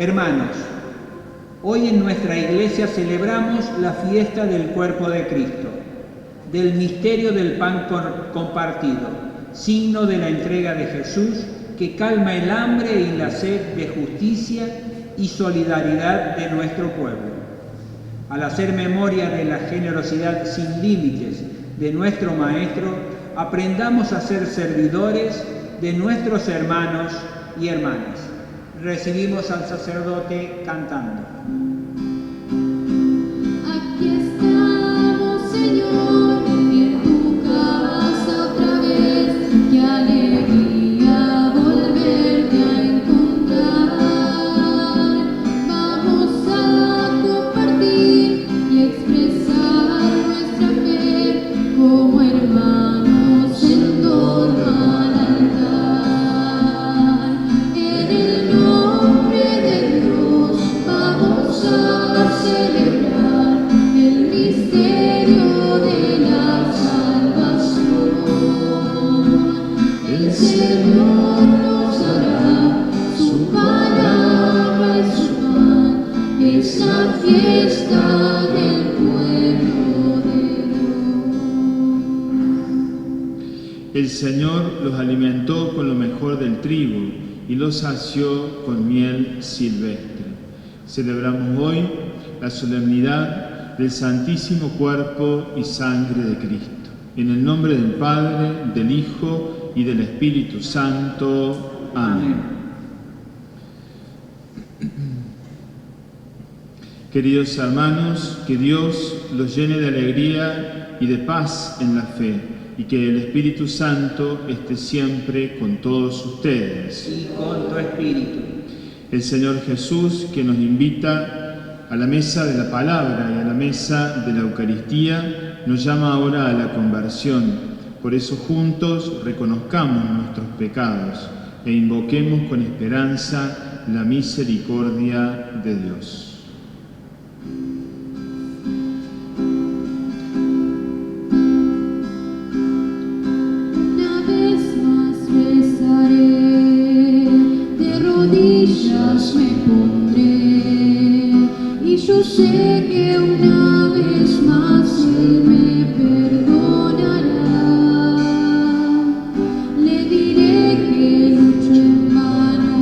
Hermanos, hoy en nuestra iglesia celebramos la fiesta del cuerpo de Cristo, del misterio del pan compartido, signo de la entrega de Jesús que calma el hambre y la sed de justicia y solidaridad de nuestro pueblo. Al hacer memoria de la generosidad sin límites de nuestro Maestro, aprendamos a ser servidores de nuestros hermanos y hermanas. Recibimos al sacerdote cantando. Aquí estamos, Señor, en tu casa otra vez. Qué alegría volverte a encontrar. Vamos a compartir y expresar nuestra fe como hermanos en torno al altar. En el nombre de Dios vamos a celebrar el misterio de la salvación. El Señor nos dará su palabra y su pan, esa fiesta del pueblo de Dios. El Señor los alimentó con lo mejor del trigo y los sació con miel silvestre. Celebramos hoy la solemnidad del Santísimo Cuerpo y Sangre de Cristo. En el nombre del Padre, del Hijo y del Espíritu Santo. Amén. Queridos hermanos, que Dios los llene de alegría y de paz en la fe, y que el Espíritu Santo esté siempre con todos ustedes. Y con tu espíritu. El Señor Jesús, que nos invita a la mesa de la palabra y a la mesa de la Eucaristía, nos llama ahora a la conversión. Por eso juntos reconozcamos nuestros pecados e invoquemos con esperanza la misericordia de Dios. Una vez más rezaré, de rodillas me pondré, y yo sé que una vez más Él me perdonará. Le diré que lucho en vano,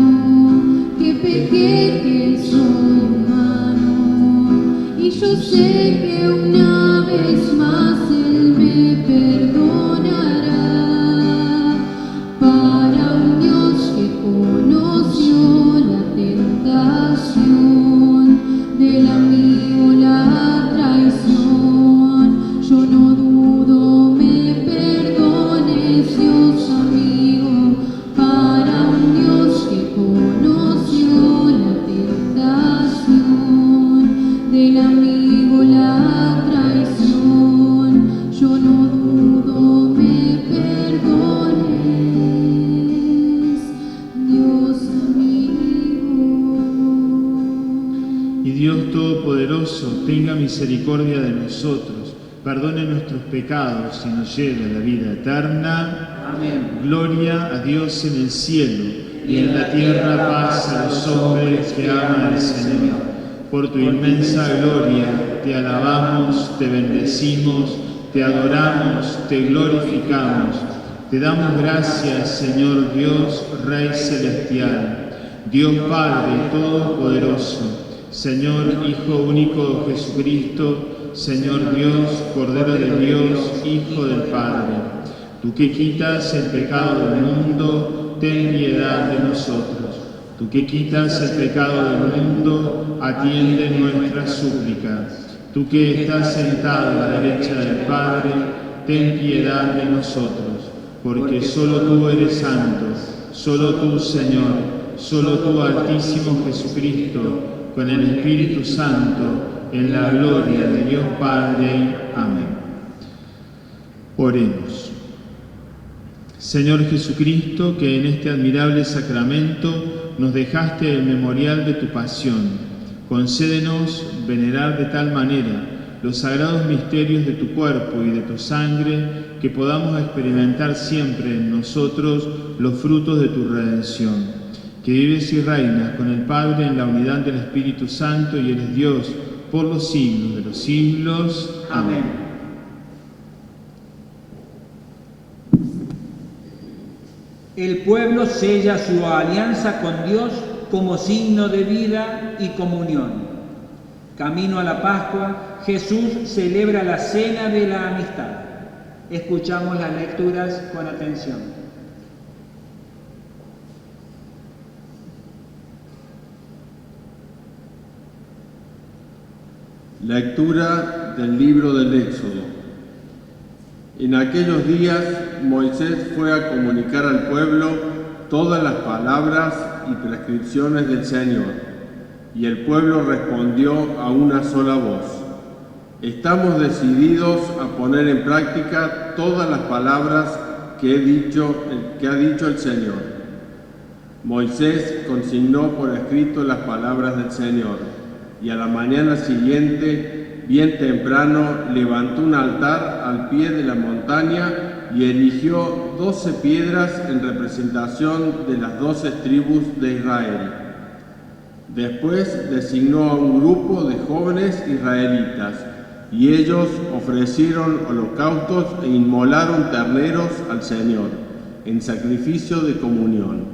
que pequé, que soy humano, y yo sé que una vez más Él me perdonará. Para un Dios que conoció la tentación del amigo, la traición, yo no dudo me perdones, Dios amigo. Para un Dios que conoció la tentación del amigo, la traición, yo no dudo me perdones, Dios amigo. Y Dios Todopoderoso tenga misericordia de nosotros, perdone nuestros pecados y nos lleve a la vida eterna. Amén. Gloria a Dios en el cielo y en la tierra paz a los hombres que aman al Señor. Por tu inmensa gloria te alabamos, te bendecimos, te adoramos, te glorificamos. Te damos gracias, Señor Dios, Rey celestial, Dios Padre Todopoderoso, Señor Hijo único de Jesucristo, Señor Dios, Cordero de Dios, Hijo del Padre. Tú que quitas el pecado del mundo, ten piedad de nosotros. Tú que quitas el pecado del mundo, atiende nuestra súplica. Tú que estás sentado a la derecha del Padre, ten piedad de nosotros, porque solo tú eres santo, solo tú, Señor, solo tú, Altísimo Jesucristo, con el Espíritu Santo, en la gloria de Dios Padre. Amén. Oremos. Señor Jesucristo, que en este admirable sacramento nos dejaste el memorial de tu pasión, concédenos venerar de tal manera los sagrados misterios de tu cuerpo y de tu sangre, que podamos experimentar siempre en nosotros los frutos de tu redención. que vives y reinas con el Padre en la unidad del Espíritu Santo y eres Dios por los siglos de los siglos. Amén. El pueblo sella su alianza con Dios como signo de vida y comunión. Camino a la Pascua, Jesús celebra la cena de la amistad. Escuchamos las lecturas con atención. Lectura del libro del Éxodo. En aquellos días Moisés fue a comunicar al pueblo todas las palabras y prescripciones del Señor, y el pueblo respondió a una sola voz: estamos decididos a poner en práctica todas las palabras que ha dicho el Señor. Moisés consignó por escrito las palabras del Señor, y a la mañana siguiente, bien temprano, levantó un altar al pie de la montaña y eligió 12 piedras en representación de las 12 tribus de Israel. Después designó a un grupo de jóvenes israelitas, y ellos ofrecieron holocaustos e inmolaron terneros al Señor, en sacrificio de comunión.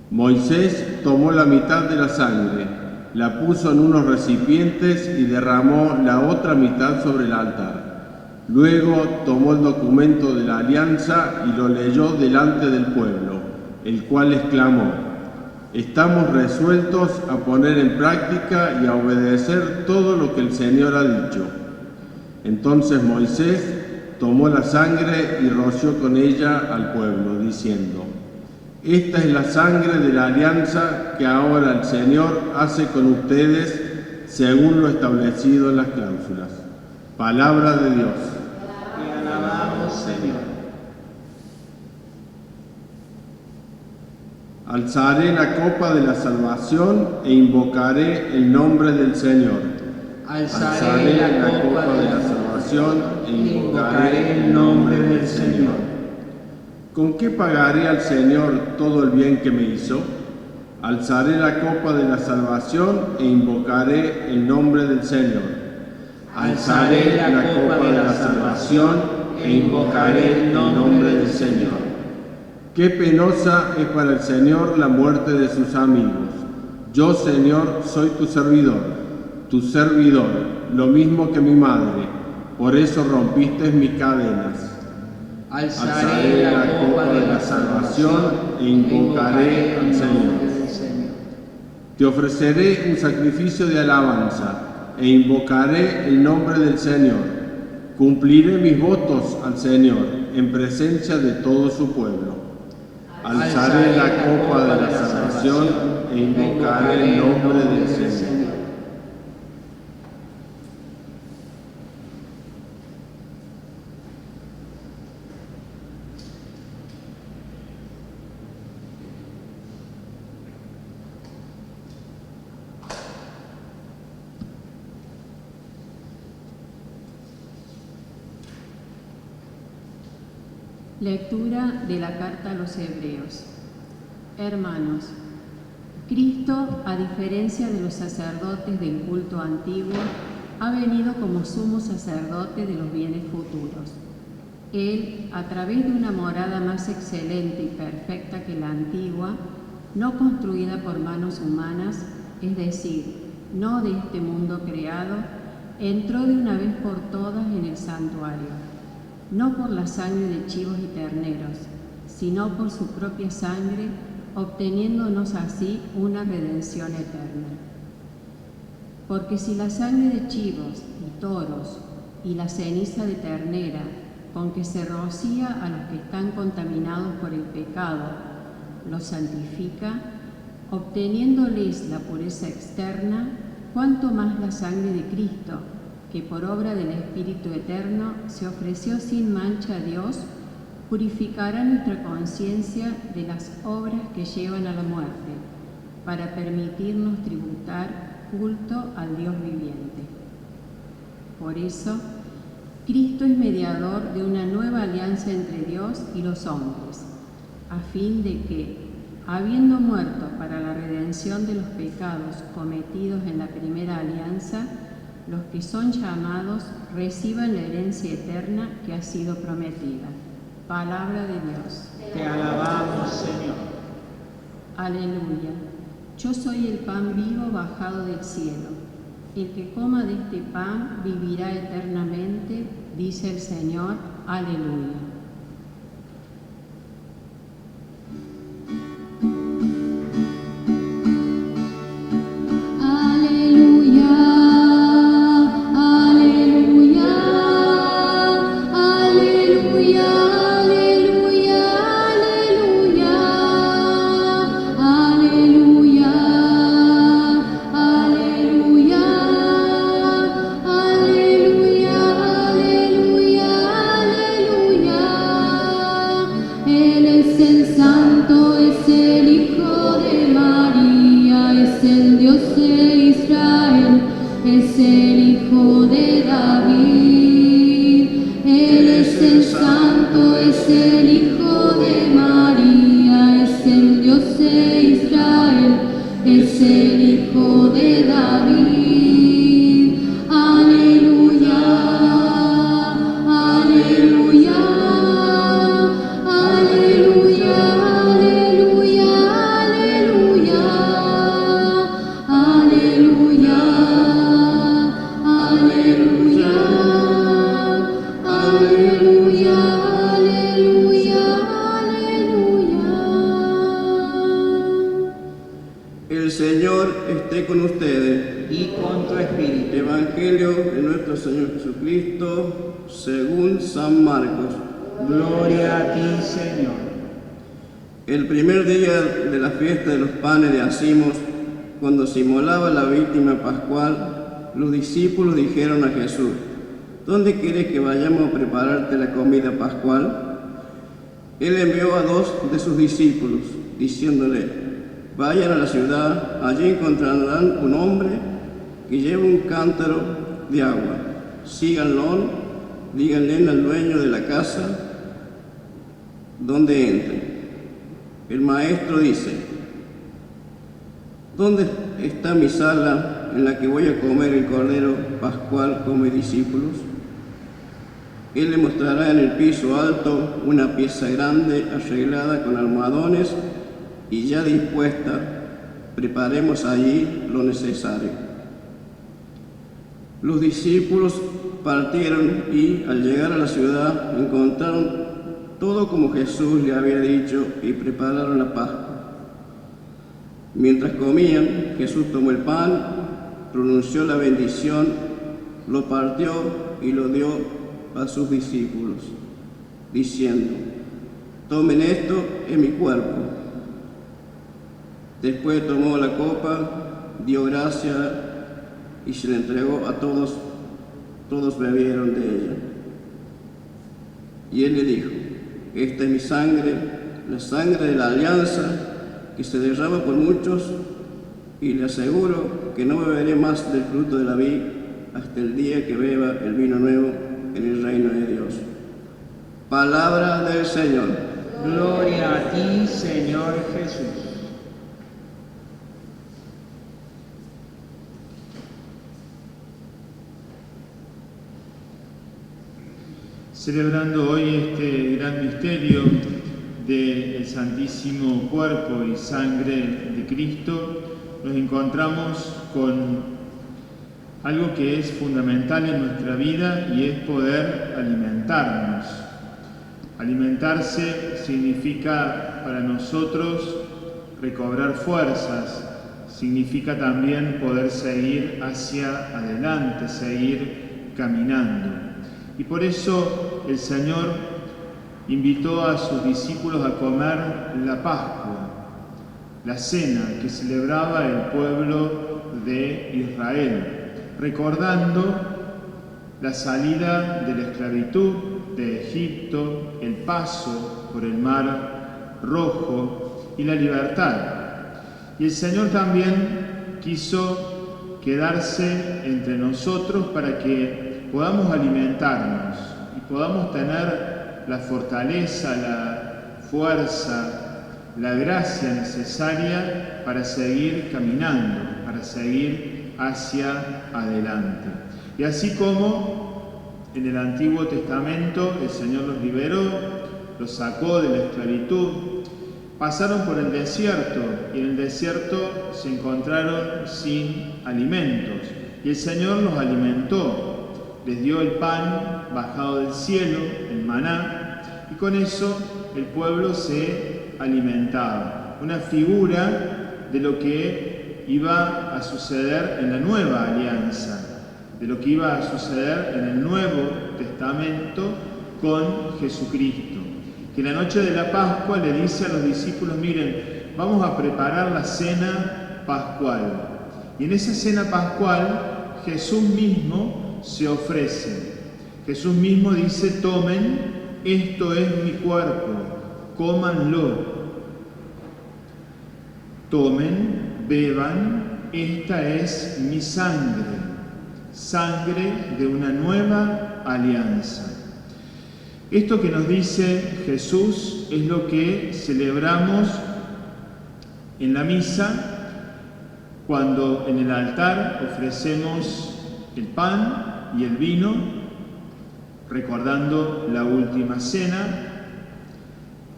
Moisés tomó la mitad de la sangre, la puso en unos recipientes y derramó la otra mitad sobre el altar. Luego tomó el documento de la alianza y lo leyó delante del pueblo, el cual exclamó: estamos resueltos a poner en práctica y a obedecer todo lo que el Señor ha dicho. Entonces Moisés tomó la sangre y roció con ella al pueblo, diciendo: esta es la sangre de la alianza que ahora el Señor hace con ustedes según lo establecido en las cláusulas. Palabra de Dios. Te alabamos, Señor. Alzaré la copa de la salvación e invocaré el nombre del Señor. Alzaré la copa de la salvación e invocaré el nombre del Señor. ¿Con qué pagaré al Señor todo el bien que me hizo? Alzaré la copa de la salvación e invocaré el nombre del Señor. Alzaré la copa de la salvación e invocaré el nombre del Señor. Qué penosa es para el Señor la muerte de sus amigos. Yo, Señor, soy tu servidor, lo mismo que mi madre. Por eso rompiste mis cadenas. Alzaré la copa de la salvación e invocaré al Señor. Te ofreceré un sacrificio de alabanza e invocaré el nombre del Señor. Cumpliré mis votos al Señor en presencia de todo su pueblo. Alzaré la copa de la salvación e invocaré el nombre del Señor. Lectura de la carta a los Hebreos. Hermanos, Cristo, a diferencia de los sacerdotes del culto antiguo, ha venido como sumo sacerdote de los bienes futuros. Él, a través de una morada más excelente y perfecta que la antigua, no construida por manos humanas, es decir, no de este mundo creado, entró de una vez por todas en el santuario, no por la sangre de chivos y terneros, sino por su propia sangre, obteniéndonos así una redención eterna. Porque si la sangre de chivos y toros y la ceniza de ternera, con que se rocía a los que están contaminados por el pecado, los santifica, obteniéndoles la pureza externa, cuánto más la sangre de Cristo, que por obra del Espíritu Eterno se ofreció sin mancha a Dios, purificará nuestra conciencia de las obras que llevan a la muerte, para permitirnos tributar culto al Dios viviente. Por eso, Cristo es mediador de una nueva alianza entre Dios y los hombres, a fin de que, habiendo muerto para la redención de los pecados cometidos en la primera alianza, los que son llamados reciban la herencia eterna que ha sido prometida. Palabra de Dios. Te alabamos, Señor. Aleluya. Yo soy el pan vivo bajado del cielo. El que coma de este pan vivirá eternamente, dice el Señor. Aleluya. El Señor esté con ustedes. Y con tu espíritu. Evangelio de nuestro Señor Jesucristo según San Marcos. Gloria a ti, Señor. El primer día de la fiesta de los panes de Acimos, cuando se inmolaba la víctima pascual, los discípulos dijeron a Jesús: ¿dónde quieres que vayamos a prepararte la comida pascual? Él envió a 2 de sus discípulos, diciéndole: vayan a la ciudad, allí encontrarán un hombre que lleva un cántaro de agua. Síganlo, díganle al dueño de la casa donde entre. El maestro dice: ¿dónde está mi sala en la que voy a comer el cordero pascual con mis discípulos? Él le mostrará en el piso alto una pieza grande arreglada con almohadones y ya dispuesta. Preparemos allí lo necesario. Los discípulos partieron y, al llegar a la ciudad, encontraron todo como Jesús le había dicho y prepararon la Pascua. Mientras comían, Jesús tomó el pan, pronunció la bendición, lo partió y lo dio a sus discípulos, diciendo: tomen esto en mi cuerpo. Después tomó la copa, dio gracias y se la entregó a todos. Todos bebieron de ella. Y él le dijo: esta es mi sangre, la sangre de la alianza, que se derrama por muchos, y le aseguro que no beberé más del fruto de la vid hasta el día que beba el vino nuevo en el reino de Dios. Palabra del Señor. Gloria a ti, Señor Jesús. Celebrando hoy este gran misterio del Santísimo Cuerpo y Sangre de Cristo, nos encontramos con algo que es fundamental en nuestra vida y es poder alimentarnos. Alimentarse significa para nosotros recobrar fuerzas, significa también poder seguir hacia adelante, seguir caminando. Y por eso el Señor invitó a sus discípulos a comer la Pascua, la cena que celebraba el pueblo de Israel, recordando la salida de la esclavitud de Egipto, el paso por el Mar Rojo y la libertad. Y el Señor también quiso quedarse entre nosotros para que podamos alimentarnos y podamos tener la fortaleza, la fuerza la gracia necesaria para seguir caminando, para seguir hacia adelante. Y así como en el Antiguo Testamento el Señor los liberó, los sacó de la esclavitud, pasaron por el desierto y en el desierto se encontraron sin alimentos. Y el Señor los alimentó, les dio el pan bajado del cielo, el maná, y con eso el pueblo se alimentaba. Una figura de lo que iba a suceder en la nueva alianza, de lo que iba a suceder en el Nuevo Testamento con Jesucristo, que la noche de la Pascua le dice a los discípulos: miren, vamos a preparar la cena pascual. Y en esa cena pascual Jesús mismo se ofrece. Jesús mismo dice: tomen, esto es mi cuerpo, cómanlo. Tomen, beban, esta es mi sangre, sangre de una nueva alianza. Esto que nos dice Jesús es lo que celebramos en la misa, cuando en el altar ofrecemos el pan y el vino, recordando la última cena,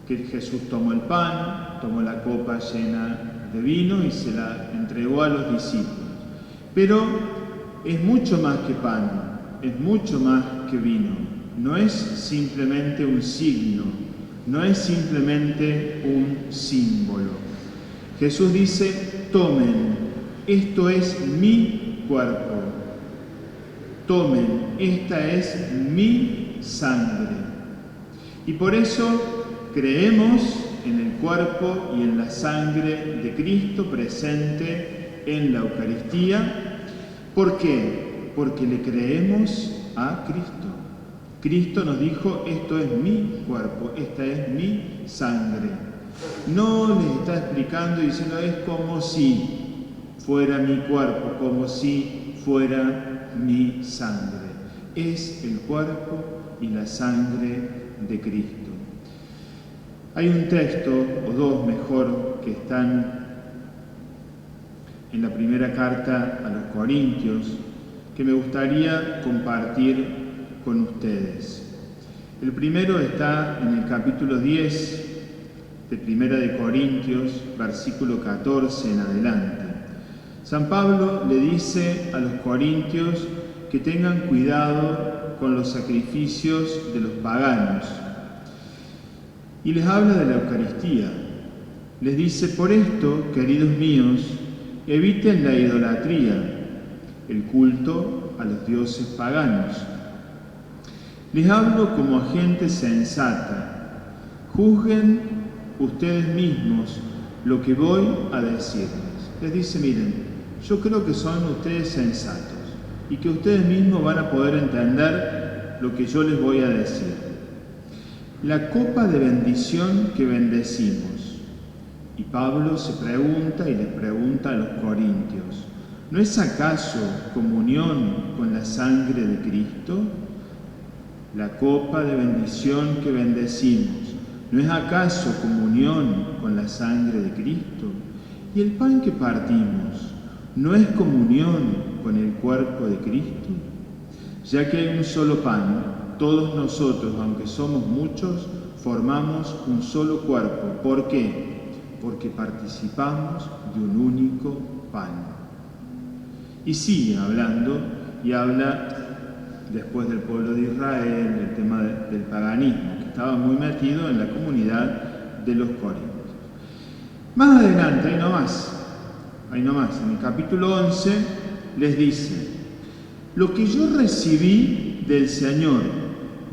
que Jesús tomó el pan, tomó la copa llena de vino y se la entregó a los discípulos. Pero es mucho más que pan, es mucho más que vino. No es simplemente un signo, no es simplemente un símbolo. Jesús dice: tomen, esto es mi cuerpo. Tomen, esta es mi sangre. Y por eso creemos en el cuerpo y en la sangre de Cristo presente en la Eucaristía. ¿Por qué? Porque le creemos a Cristo. Cristo nos dijo: esto es mi cuerpo, esta es mi sangre. No les está explicando y diciendo: es como si fuera mi cuerpo, como si fuera mi sangre. Es el cuerpo y la sangre de Cristo. Hay un texto, o dos mejor, que están en la primera carta a los Corintios, que me gustaría compartir con ustedes. El primero está en el capítulo 10 de Primera de Corintios, versículo 14 en adelante. San Pablo le dice a los corintios que tengan cuidado con los sacrificios de los paganos y les habla de la Eucaristía. Les dice: por esto, queridos míos, eviten la idolatría, el culto a los dioses paganos. Les hablo como a gente sensata. Juzguen ustedes mismos lo que voy a decirles. Les dice: miren, yo creo que son ustedes sensatos y que ustedes mismos van a poder entender lo que yo les voy a decir. La copa de bendición que bendecimos. Y Pablo se pregunta y les pregunta a los corintios: ¿no es acaso comunión con la sangre de Cristo? La copa de bendición que bendecimos, ¿no es acaso comunión con la sangre de Cristo? Y el pan que partimos, ¿no es comunión con el cuerpo de Cristo? Ya que hay un solo pan, todos nosotros, aunque somos muchos, formamos un solo cuerpo. ¿Por qué? Porque participamos de un único pan. Y sigue hablando, y habla después del pueblo de Israel, del tema del paganismo, que estaba muy metido en la comunidad de los corintios. Más adelante, ahí nomás, en el capítulo 11, les dice: lo que yo recibí del Señor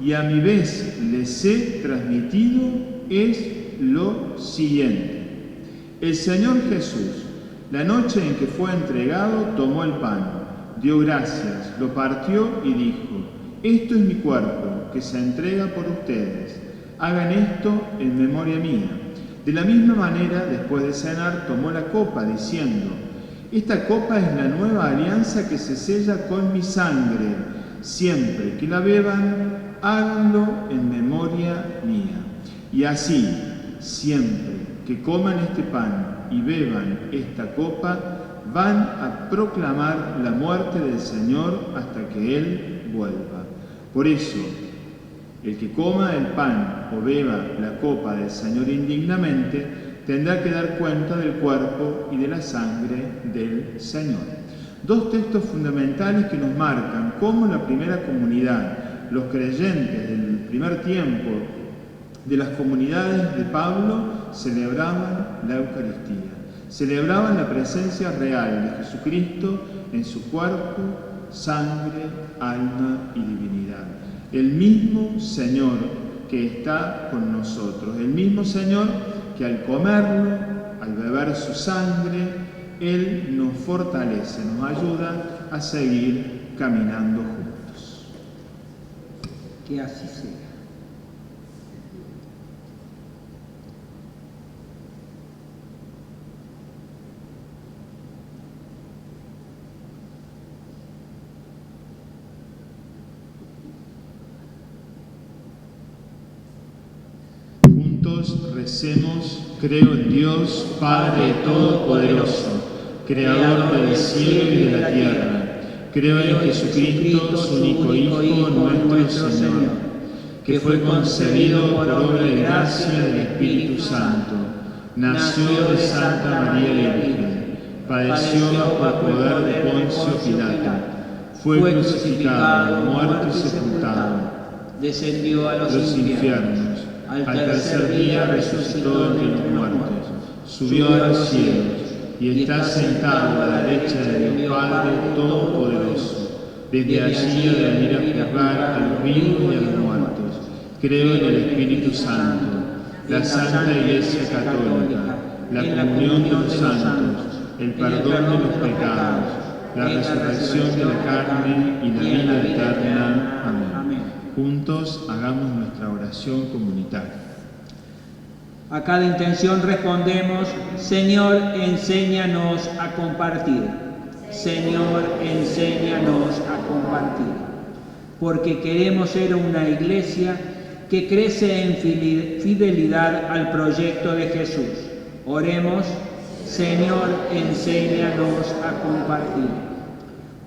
y a mi vez les he transmitido es lo siguiente. El Señor Jesús, la noche en que fue entregado, tomó el pan, dio gracias, lo partió y dijo: esto es mi cuerpo, que se entrega por ustedes. Hagan esto en memoria mía. De la misma manera, después de cenar, tomó la copa, diciendo: esta copa es la nueva alianza que se sella con mi sangre. Siempre que la beban, háganlo en memoria mía. Y así, siempre que coman este pan y beban esta copa van a proclamar la muerte del Señor hasta que Él vuelva. Por eso, el que coma el pan o beba la copa del Señor indignamente tendrá que dar cuenta del cuerpo y de la sangre del Señor. Dos textos fundamentales que nos marcan cómo la primera comunidad, los creyentes del primer tiempo de las comunidades de Pablo, celebraban la Eucaristía. Celebraban la presencia real de Jesucristo en su cuerpo, sangre, alma y divinidad. El mismo Señor que está con nosotros, el mismo Señor que al comerlo, al beber su sangre, Él nos fortalece, nos ayuda a seguir caminando juntos. Que así sea. Recemos, creo en Dios, Padre Todopoderoso, Creador del cielo y de la tierra. Creo en Jesucristo, su único Hijo, nuestro Señor, que fue concebido por obra y gracia del Espíritu Santo. Nació de Santa María Virgen, padeció bajo el poder de Poncio Pilato, fue crucificado, muerto y sepultado, descendió a los infiernos. Al tercer día resucitó entre los muertos, subió a los cielos y está sentado a la derecha de Dios Padre Todopoderoso. Desde allí ha de venir a juzgar a los vivos y a los muertos. Creo en el Espíritu Santo, la Santa Iglesia Católica, la comunión de los santos, el perdón de los pecados, la resurrección de la carne y la vida eterna. Amén. Juntos hagamos nuestra oración comunitaria. A cada intención respondemos: Señor, enséñanos a compartir. Señor, enséñanos a compartir. Porque queremos ser una iglesia que crece en fidelidad al proyecto de Jesús. Oremos: Señor, enséñanos a compartir.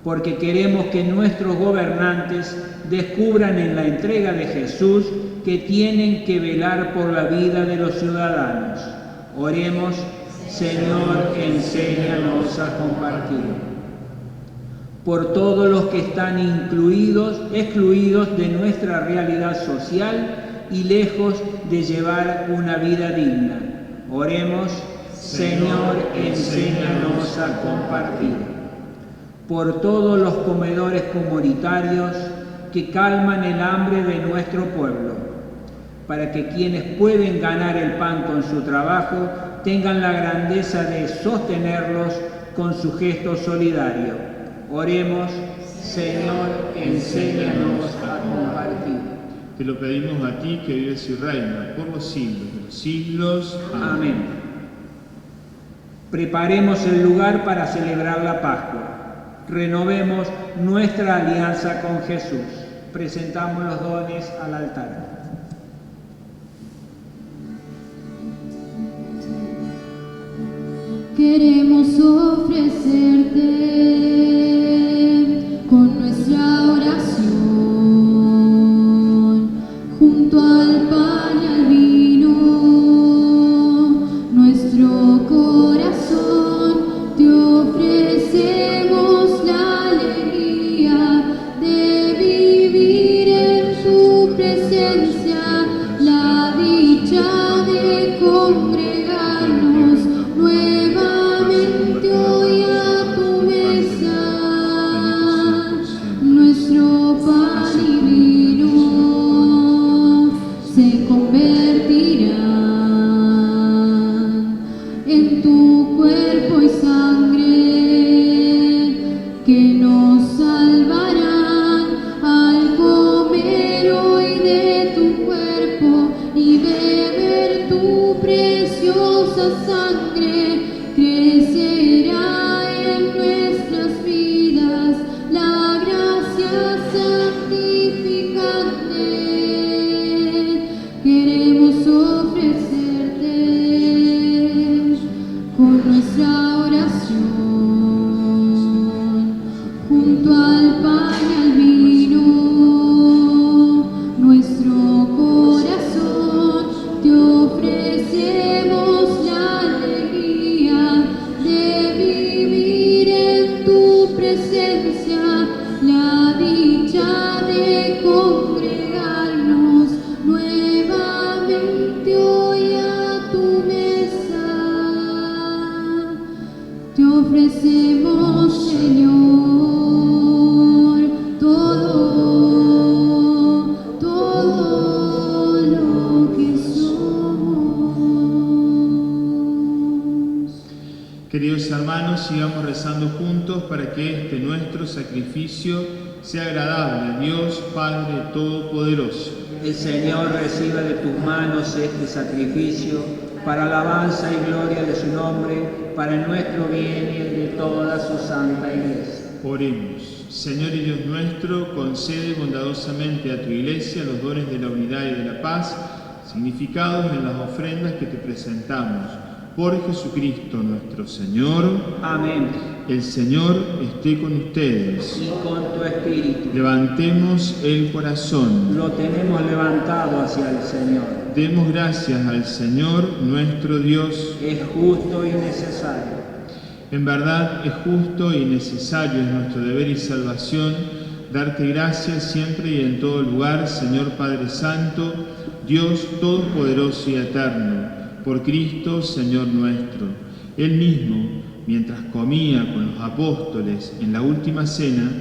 Porque queremos que nuestros gobernantes descubran en la entrega de Jesús que tienen que velar por la vida de los ciudadanos. Oremos: Señor, enséñanos a compartir. Por todos los que están excluidos de nuestra realidad social y lejos de llevar una vida digna. Oremos: Señor, enséñanos a compartir. Por todos los comedores comunitarios que calman el hambre de nuestro pueblo, para que quienes pueden ganar el pan con su trabajo tengan la grandeza de sostenerlos con su gesto solidario. Oremos: Señor, enséñanos a compartir. Te lo pedimos a ti que vives y reinas por los siglos de los siglos. Amén. Preparemos el lugar para celebrar la Pascua. Renovemos nuestra alianza con Jesús. Presentamos los dones al altar. Queremos ofrecerte con nuestra oración, junto al pan y al vino, nuestro corazón te ofrecemos la alegría de vivir en su presencia, la dicha de congregarnos nuevamente hoy a tu mesa. nuestro corazón te ofrecemos la alegría de vivir en tu presencia, la dicha de congregarnos nuevamente hoy a tu mesa. Te ofrecemos, Señor, todo lo que somos. Queridos hermanos, sigamos rezando juntos para que este nuestro sacrificio sea agradable a Dios Padre Todopoderoso. El Señor reciba de tus manos este sacrificio para alabanza y gloria de su nombre, para nuestro bien y el de toda su santa Iglesia. Oremos. Señor y Dios nuestro, concede bondadosamente a tu Iglesia los dones de la unidad y de la paz, significados en las ofrendas que te presentamos. Por Jesucristo nuestro Señor. Amén. El Señor esté con ustedes. Y con tu espíritu. Levantemos el corazón. Lo tenemos levantado hacia el Señor. Demos gracias al Señor nuestro Dios. Es justo y necesario. En verdad es justo y necesario, es nuestro deber y salvación, darte gracias siempre y en todo lugar, Señor Padre Santo, Dios Todopoderoso y Eterno, por Cristo, Señor nuestro. Él mismo, mientras comía con los apóstoles en la última cena,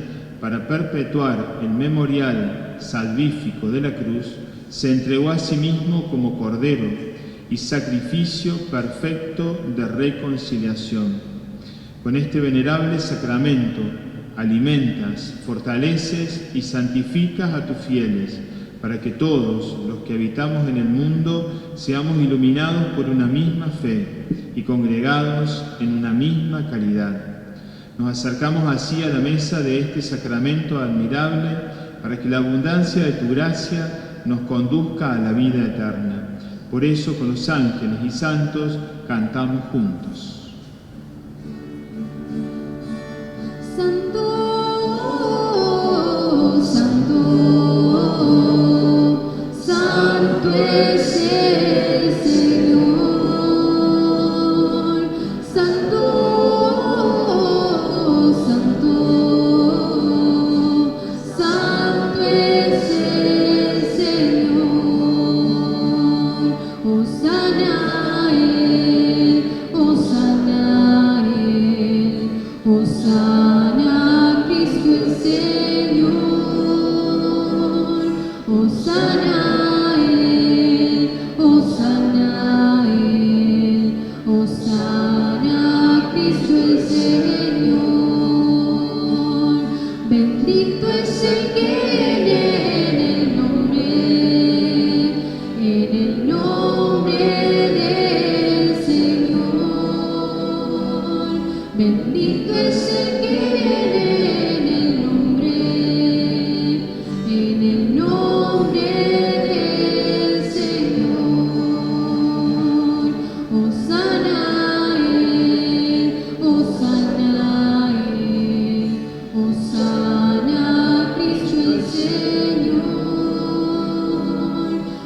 para perpetuar el memorial salvífico de la cruz, se entregó a sí mismo como cordero y sacrificio perfecto de reconciliación. Con este venerable sacramento alimentas, fortaleces y santificas a tus fieles, para que todos los que habitamos en el mundo seamos iluminados por una misma fe y congregados en una misma caridad. Nos acercamos así a la mesa de este sacramento admirable, para que la abundancia de tu gracia nos conduzca a la vida eterna. Por eso, con los ángeles y santos, cantamos juntos. Santo, santo, santo es el Señor. Santo, santo, santo es el Señor. Hosana a él, hosana a él, hosana a Cristo el Señor. Hosana a él, hosana a él, hosana a Cristo el Señor. Bendito es el que viene en el nombre del Señor. Bendito es el que viene en el nombre del Señor. Hosana a él, hosana a él, hosana a Cristo el Señor.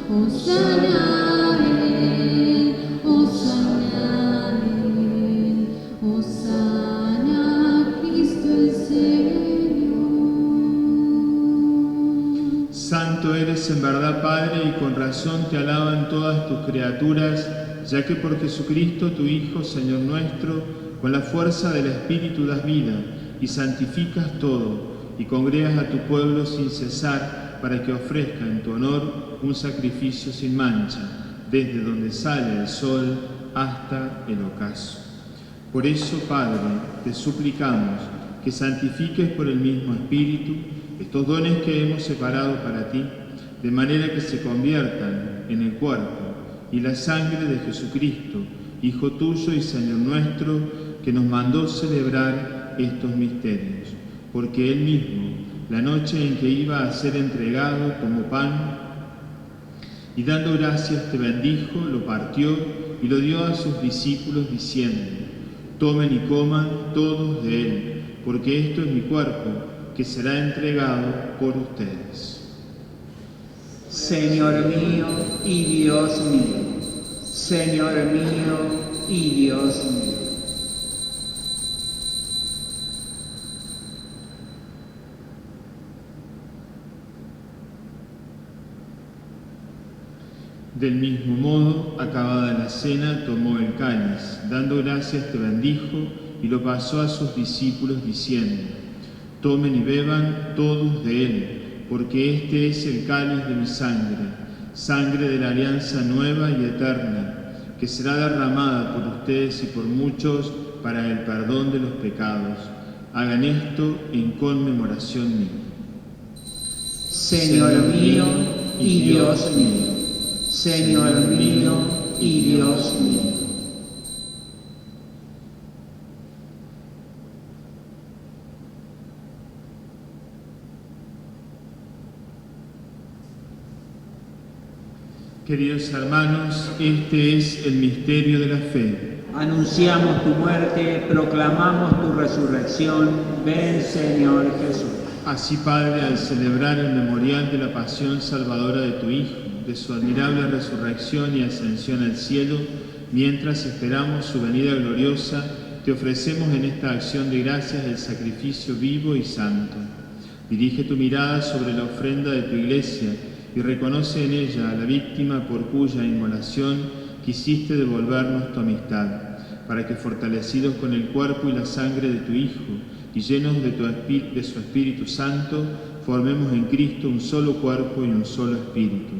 Hosana a él, hosana a él, hosana a Cristo el Señor. Santo eres en verdad, Padre, y con razón te alaban todas tus criaturas, ya que por Jesucristo, tu Hijo, Señor nuestro, con la fuerza del Espíritu das vida y santificas todo, y congregas a tu pueblo sin cesar, para que ofrezca en tu honor un sacrificio sin mancha, desde donde sale el sol hasta el ocaso. Por eso, Padre, te suplicamos que santifiques por el mismo Espíritu estos dones que hemos separado para ti, de manera que se conviertan en el cuerpo y la sangre de Jesucristo, Hijo tuyo y Señor nuestro, que nos mandó celebrar estos misterios. Porque Él mismo, la noche en que iba a ser entregado, tomó pan y dando gracias te bendijo, lo partió y lo dio a sus discípulos diciendo: tomen y coman todos de él, porque esto es mi cuerpo, que será entregado por ustedes. Señor mío y Dios mío, Señor mío y Dios mío. Del mismo modo, acabada la cena, tomó el cáliz, dando gracias te bendijo y lo pasó a sus discípulos diciendo: tomen y beban todos de él, porque este es el cáliz de mi sangre, sangre de la alianza nueva y eterna, que será derramada por ustedes y por muchos para el perdón de los pecados. Hagan esto en conmemoración mía. Señor mío y Dios mío, Señor mío y Dios mío. Queridos hermanos, este es el misterio de la fe. Anunciamos tu muerte, proclamamos tu resurrección. Ven, Señor Jesús. Así, Padre, al celebrar el memorial de la pasión salvadora de tu Hijo, de su admirable resurrección y ascensión al cielo, mientras esperamos su venida gloriosa, te ofrecemos en esta acción de gracias el sacrificio vivo y santo. Dirige tu mirada sobre la ofrenda de tu Iglesia y reconoce en ella a la víctima por cuya inmolación quisiste devolvernos tu amistad, para que, fortalecidos con el cuerpo y la sangre de tu Hijo y llenos de su Espíritu Santo, formemos en Cristo un solo cuerpo y un solo espíritu.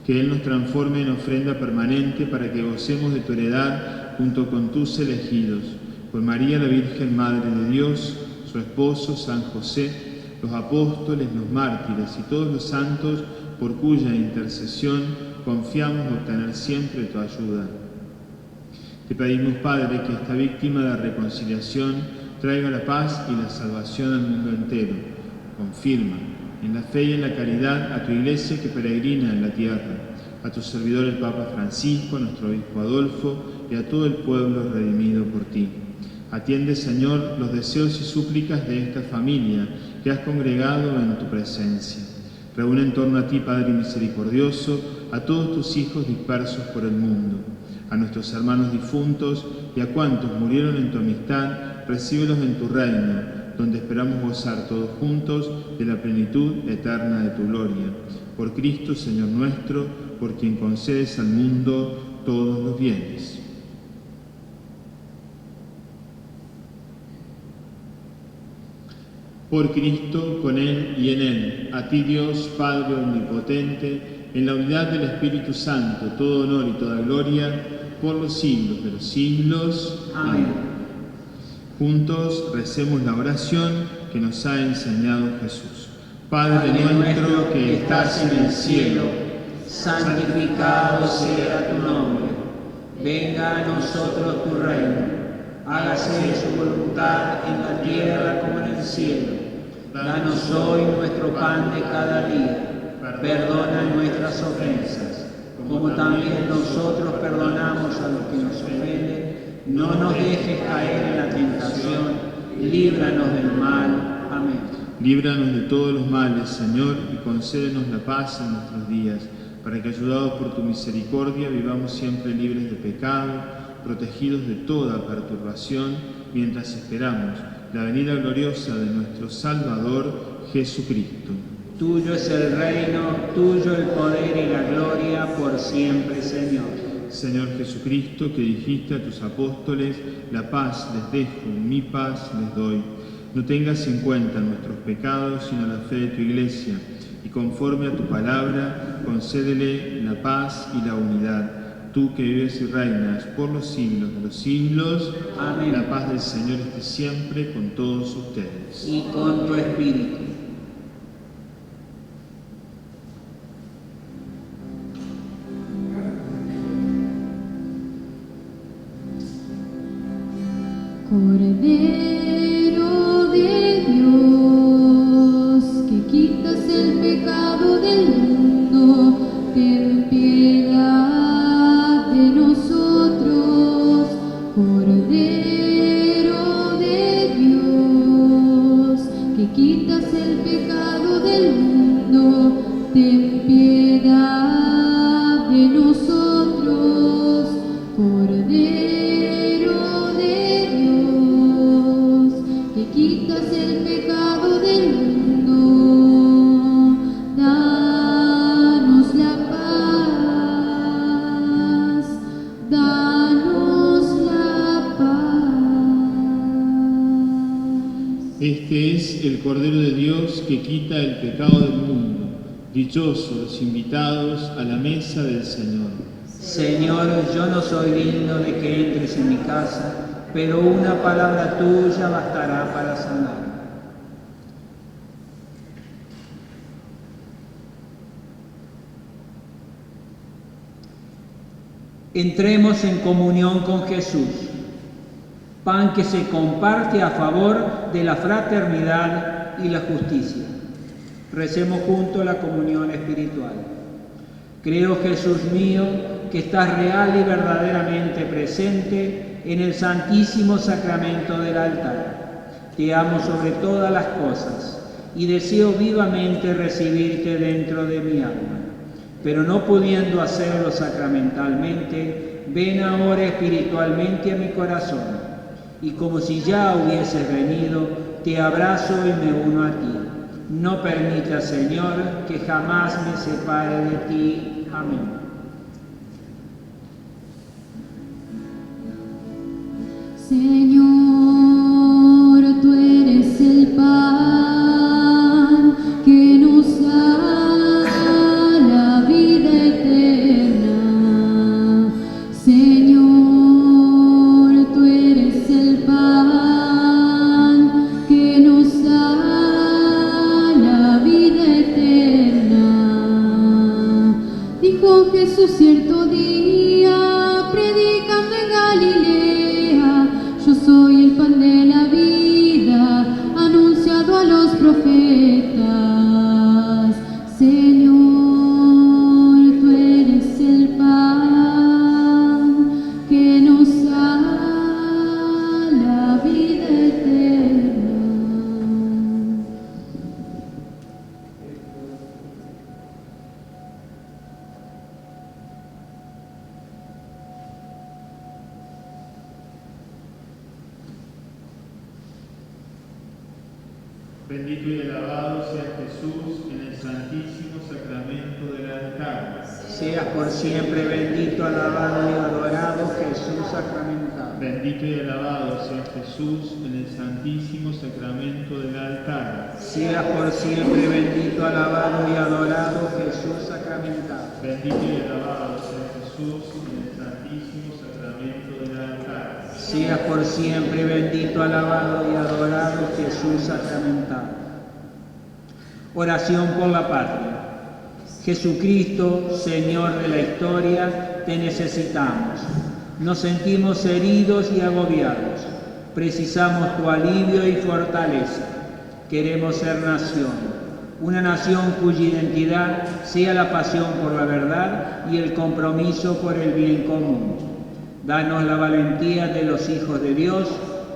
Que Él nos transforme en ofrenda permanente para que gocemos de tu heredad junto con tus elegidos, por María la Virgen Madre de Dios, su esposo San José, los apóstoles, los mártires y todos los santos, por cuya intercesión confiamos obtener siempre tu ayuda. Te pedimos, Padre, que esta víctima de reconciliación traiga la paz y la salvación al mundo entero. Confirma en la fe y en la caridad a tu Iglesia que peregrina en la tierra, a tu servidor el Papa Francisco, a nuestro obispo Adolfo y a todo el pueblo redimido por ti. Atiende, Señor, los deseos y súplicas de esta familia que has congregado en tu presencia. Reúne en torno a ti, Padre misericordioso, a todos tus hijos dispersos por el mundo, a nuestros hermanos difuntos y a cuantos murieron en tu amistad, recíbelos en tu reino, donde esperamos gozar todos juntos de la plenitud eterna de tu gloria. Por Cristo, Señor nuestro, por quien concedes al mundo todos los bienes. Por Cristo, con Él y en Él, a ti Dios, Padre omnipotente, en la unidad del Espíritu Santo, todo honor y toda gloria, por los siglos de los siglos. Amén. Juntos recemos la oración que nos ha enseñado Jesús. Padre nuestro que estás en el cielo, santificado sea tu nombre. Venga a nosotros tu reino. Hágase su voluntad en la tierra como en el cielo. Danos hoy nuestro pan de cada día. Perdona nuestras ofensas, como también nosotros perdonamos a los que nos ofenden. No nos dejes caer en la tentación, líbranos del mal. Amén. Líbranos de todos los males, Señor, y concédenos la paz en nuestros días, para que, ayudados por tu misericordia, vivamos siempre libres de pecado, protegidos de toda perturbación, mientras esperamos la venida gloriosa de nuestro Salvador, Jesucristo. Tuyo es el reino, tuyo el poder y la gloria por siempre, Señor. Señor Jesucristo, que dijiste a tus apóstoles: la paz les dejo, mi paz les doy. No tengas en cuenta nuestros pecados, sino la fe de tu Iglesia, y conforme a tu palabra, concédele la paz y la unidad. Tú que vives y reinas por los siglos de los siglos. Amén. La paz del Señor esté siempre con todos ustedes. Y con tu espíritu. Cordero de Dios, que quitas el pecado del mundo, ten piedad de nosotros. Cordero de Dios, que quitas el pecado del mundo, ten piedad de nosotros, Cordero de Dios, que quitas el pecado del mundo, danos la paz, danos la paz. Este es el Cordero de Dios que quita el pecado del mundo. Dichosos los invitados a la mesa del Señor. Señor, yo no soy digno de que entres en mi casa, pero una palabra tuya bastará para sanar. Entremos en comunión con Jesús, pan que se comparte a favor de la fraternidad y la justicia. Recemos juntos la comunión espiritual. Creo, Jesús mío, que estás real y verdaderamente presente en el santísimo sacramento del altar. Te amo sobre todas las cosas y deseo vivamente recibirte dentro de mi alma. Pero no pudiendo hacerlo sacramentalmente, ven ahora espiritualmente a mi corazón. Y como si ya hubieses venido, te abrazo y me uno a ti. No permitas, Señor, que jamás me separe de ti. Amén. Señor, tú eres el pan que nos da la vida eterna. Señor, tú eres el pan que nos da la vida eterna. Dijo Jesús cierto día, predicando en Galilea: yo soy el pan de la vida, anunciado a los profetas. Señor, tú eres el pan que nos da la vida eterna. Bendito y alabado sea Jesús en el santísimo sacramento del altar. Seas por siempre bendito, alabado y adorado, Jesús sacramentado. Bendito y alabado sea Jesús en el santísimo sacramento del altar. Seas por siempre bendito, alabado y adorado, Jesús sacramentado. Bendito y alabado sea Jesús en el santísimo sacramento del altar. Seas por siempre bendito, alabado y adorado, Jesús sacramentado. Oración por la patria. Jesucristo, Señor de la historia, te necesitamos. Nos sentimos heridos y agobiados. Precisamos tu alivio y fortaleza. Queremos ser nación, una nación cuya identidad sea la pasión por la verdad y el compromiso por el bien común. Danos la valentía de los hijos de Dios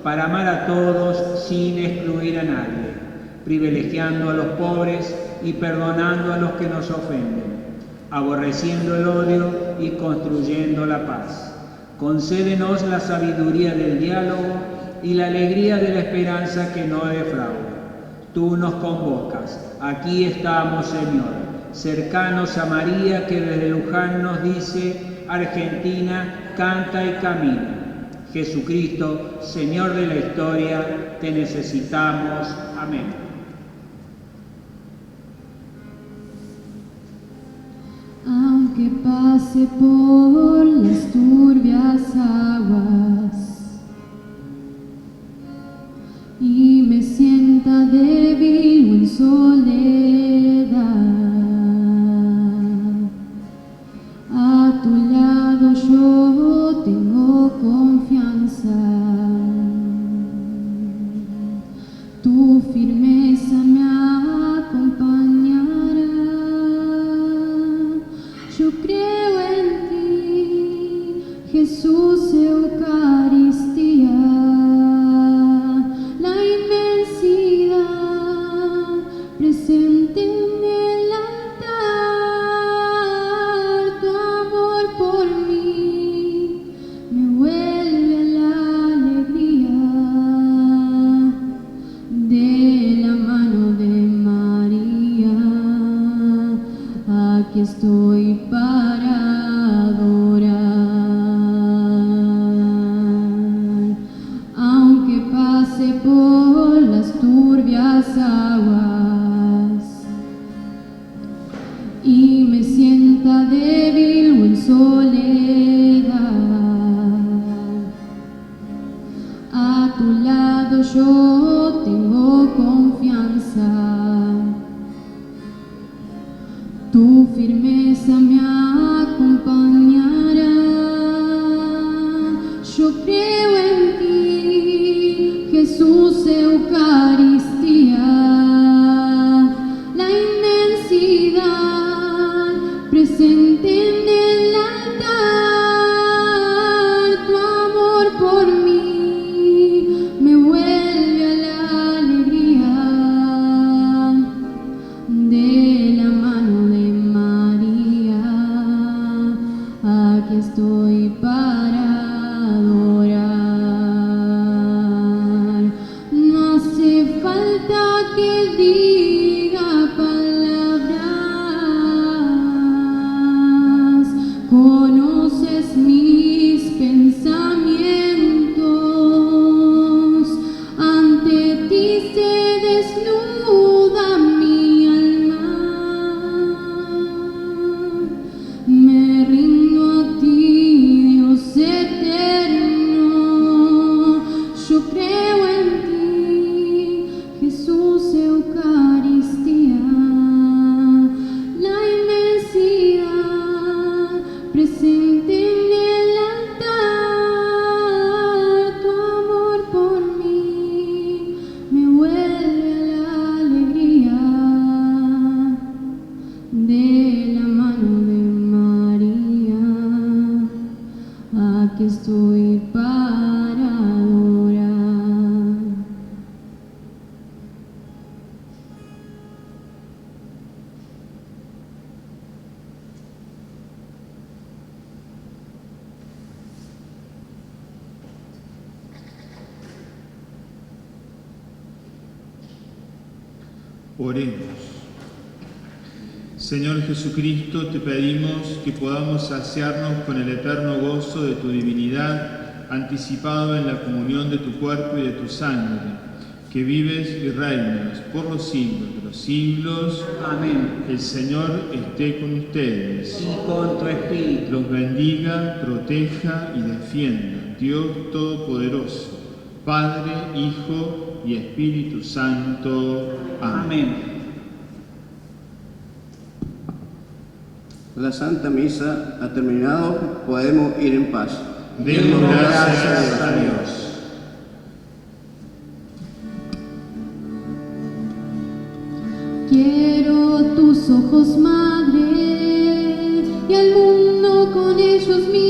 para amar a todos sin excluir a nadie, privilegiando a los pobres y perdonando a los que nos ofenden, aborreciendo el odio y construyendo la paz. Concédenos la sabiduría del diálogo y la alegría de la esperanza que no defrauda. Tú nos convocas. Aquí estamos, Señor, cercanos a María que desde Luján nos dice: Argentina, canta y camina. Jesucristo, Señor de la historia, te necesitamos. Amén. Aunque pase por las turbias aguas y me sienta débil o en soledad, a tu lado yo tengo confianza. Tu firmeza me acompañará. Yo creo en ti, Jesús, Eucaristía, la inmensidad presente en el altar, tu amor soledad. A tu lado yo tengo confianza. Tu firmeza me acompañará. Yo creo en ti, Jesús, Eucaristía. La inmensidad presente en el altar. Tu amor por mí me vuelve a la alegría. De la mano de María, aquí estoy para adorar. No hace falta que diga palabras, conoces mis pensamientos. Ante ti se desnuda mi alma. Me rindo a ti, Dios eterno. Yo creo en ti, Jesús, Eucaristía. La inmensidad presente en el altar. Tu amor por mí me vuelve a la alegría. De la mano de María, aquí estoy para adorar. Oremos. Señor Jesucristo, te pedimos que podamos saciarnos con el eterno gozo de tu divinidad, anticipado en la comunión de tu cuerpo y de tu sangre, que vives y reinas por los siglos de los siglos. Amén. El Señor esté con ustedes. Y con tu espíritu. Los bendiga, proteja y defienda Dios Todopoderoso, Padre, Hijo y Espíritu Santo. Amén. Amén. La Santa Misa ha terminado, podemos ir en paz. Demos gracias a Dios. Quiero tus ojos, Madre, y al mundo con ellos mismos.